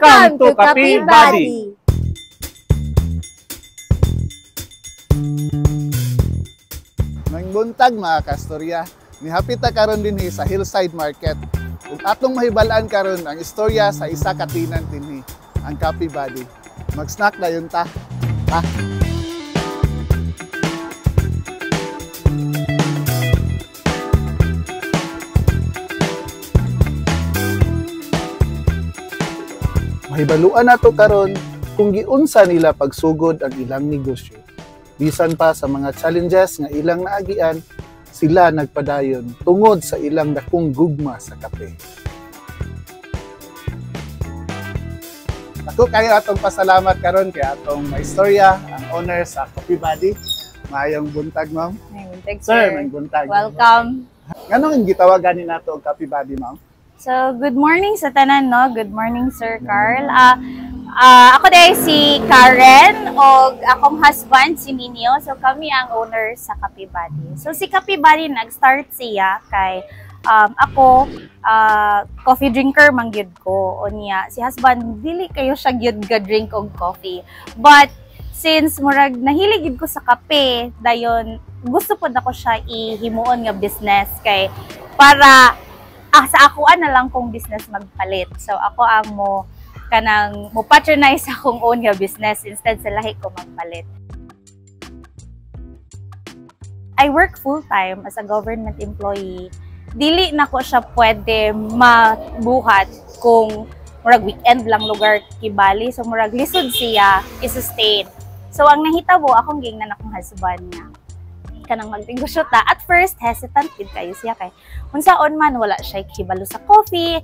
Welcome to Kapi Buddy! Ngayong buntag mga kastorya, nihapit ta karon dinhi sa Hillside Market. Ug atong mahibalaan karon ang istorya sa isa ka tinan dinhi, ang Kapi Buddy. Mag-snack dayon ta. Ha? Mahibaluan nato karon kung giunsa nila pagsugod ang ilang negosyo. Bisan pa sa mga challenges nga ilang naagian, sila nagpadayon tungod sa ilang dakong gugma sa kape. Ako kayo atong pasalamat karon kay atong maistorya, ang owner sa Kapi Buddy. Maayong buntag, ma'am. Maayong buntag, sir. Maayong buntag. Welcome. Nganong gitawagan ni nato ang Kapi Buddy, ma'am? So, good morning sa tanan, no? Good morning, Sir Carl. Ako dahil si Karen o akong husband, si Ninyo. So, kami ang owner sa Kapi Buddy. So, si Kapi Buddy, nag-start siya kay ako, coffee drinker man gyud ko. O niya, si husband, dili kayo siya gyud ga-drink og coffee. But, since murag nahilig gyud ko sa kape, dayon gusto pod ako siya ihimuon nga business kay para sa ako na lang kong business magpalit. So ako ang mo patronize akong own nga business instead sa lahi ko magpalit. I work full-time as a government employee. Dili na ko siya pwede mabuhat kung murag weekend lang lugar kibali. So murag lisod siya i-sustain. So ang nahitabo akong gingnan akong husband niya. Kanang magtingosyo ta. At first, hesitant din kayo siya kay unsaon man wala siya hibalo sa coffee.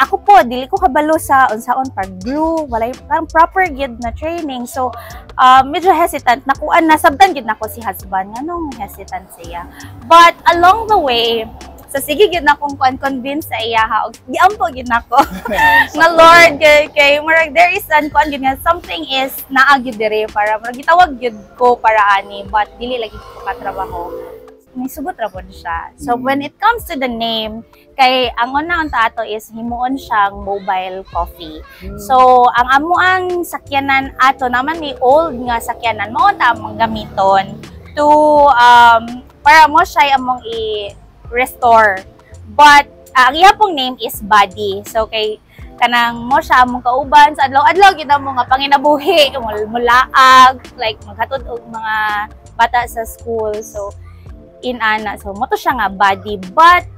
Ako po, dili ko kabalo sa unsaon pag brew, wala parang proper gid na training. So, medyo hesitant. Nakuan na, sabdan gid nako si husband. Anong hesitant siya? But along the way, sa sige gid na akong convince sa iya ha. Giampo gid nako. Nga Lord kay murag there is an gid nga something is naa gyud dire para murag gitawag gyud ko para ani but dili lagi ko katrabaho. May sugot ra pod siya. So when it comes to the name, kay ang una ang ato is himuon siyang mobile coffee. So ang amo ang sakyanan ato naman ni old nga sakyanan mao ta among gamiton to para mo siya among restore. But ang iya pong name is Buddy. So kay kanang mo siya among kauban sa adlaw-adlaw gid mo nga panginabuhi, mulaag, like maghatod og mga bata sa school. So inana. So mo to siya nga Buddy. But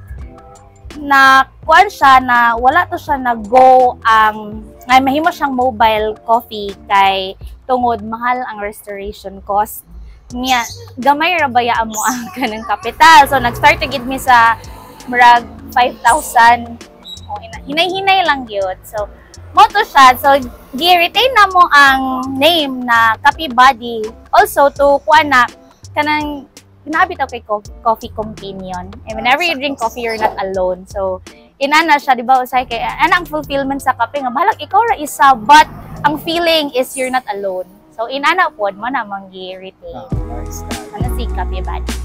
na kuan siya na wala to siya na go ang nga mahimo siyang mobile coffee kay tungod mahal ang restoration cost. Niya, gamay ra baya mo ang kanang kapital. So nag-start gid mi sa murag 5,000. O hinay-hinay lang gyud. So mo to siya. So gi-retain na mo ang name na Kapi Buddy. Also to kuan na kanang ginaabit ako kay coffee companion. And whenever you drink coffee, you're not alone. So inana siya, di ba? Usay kay ana ang fulfillment sa kape nga balag ikaw ra isa, but ang feeling is you're not alone. So inana pod mo na mang gi-retain. Nice. Ano si Kapi Buddy.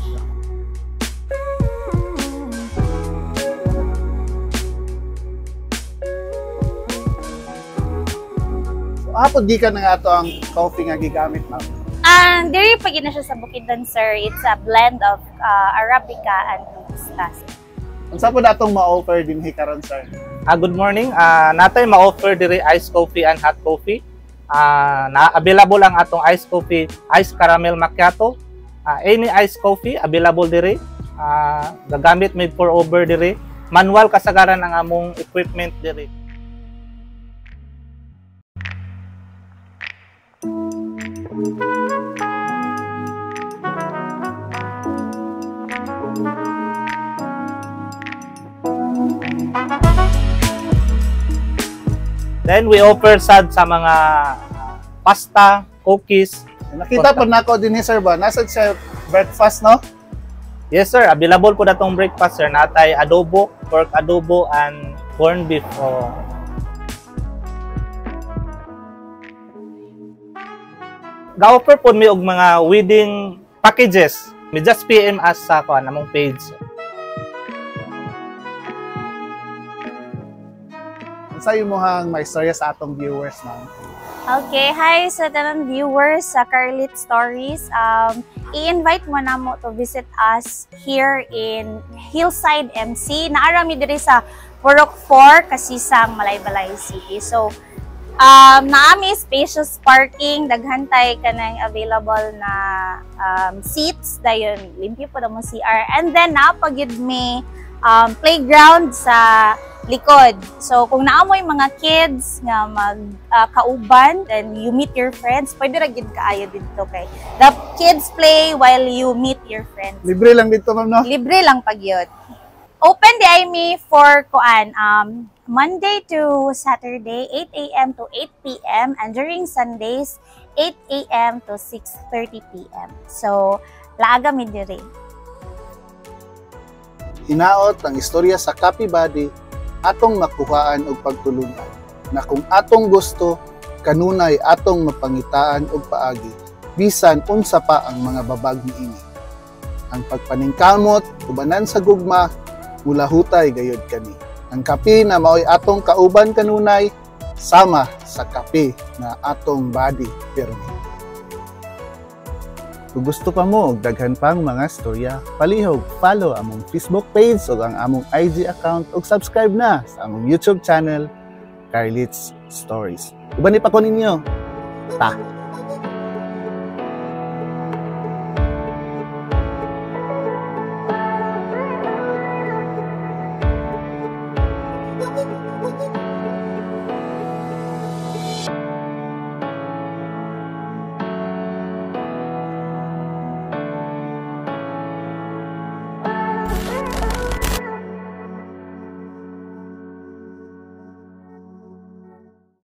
So hapon gikan na nga ato ang coffee nga gigamit, ma'am. Diri pag na siya sa Bukidnon, sir. It's a blend of Arabica and Robusta. Unsa po datong ma-offer dinhi karon, sir? Good morning. Natay ma-offer diri iced coffee and hot coffee. Na-available ang atong iced coffee, iced caramel macchiato. Any iced coffee available diri. Gagamit made for over diri. Manual kasagaran ang among equipment diri. Then we offer sad sa mga pasta, cookies. Nakita po nako dinhi, sir ba? Nasa sa breakfast, no? Yes sir, available po datong breakfast sir. Natay adobo, pork adobo and corned beef. Ga-offer po mi og mga wedding packages. Mi just PM us sa among page. Unsa imong maistorya sa atong viewers, ma'am? Okay, hi sa tanang viewers sa Carlit Stories. I-invite mo na mo to visit us here in Hillside MC. Naarami diri sa Purok 4, Kasisang, Malaybalay City. So, naami spacious parking, daghantay kanang available na seats, dayon limpyo po na mo CR. And then napagid may playground sa likod. So, kung naamoy mga kids nga kauban, then you meet your friends, pwede ra gid kaayo dito kay the kids play while you meet your friends. Libre lang dito, ma'am, no? Libre lang pag yun. Open di ay mi for Monday to Saturday, 8 a.m. to 8 p.m. and during Sundays, 8 a.m. to 6:30 p.m. So, laaga mi diri. Hinaot ang istorya sa Copy Body atong makuhaan og pagtulungan na kung atong gusto kanunay atong mapangitaan og paagi bisan unsa pa ang mga babag niini. Ang pagpaningkamot ubanan sa gugma mula hutay gayud kani. Ang kape na maoy atong kauban kanunay sama sa kape na atong body pirmi. Kung gusto pa mo og daghan pang mga storya, palihog follow among Facebook page ug ang among IG account ug subscribe na sa among YouTube channel, Carlit's Stories. Uban ni pa ko ninyo. Ta.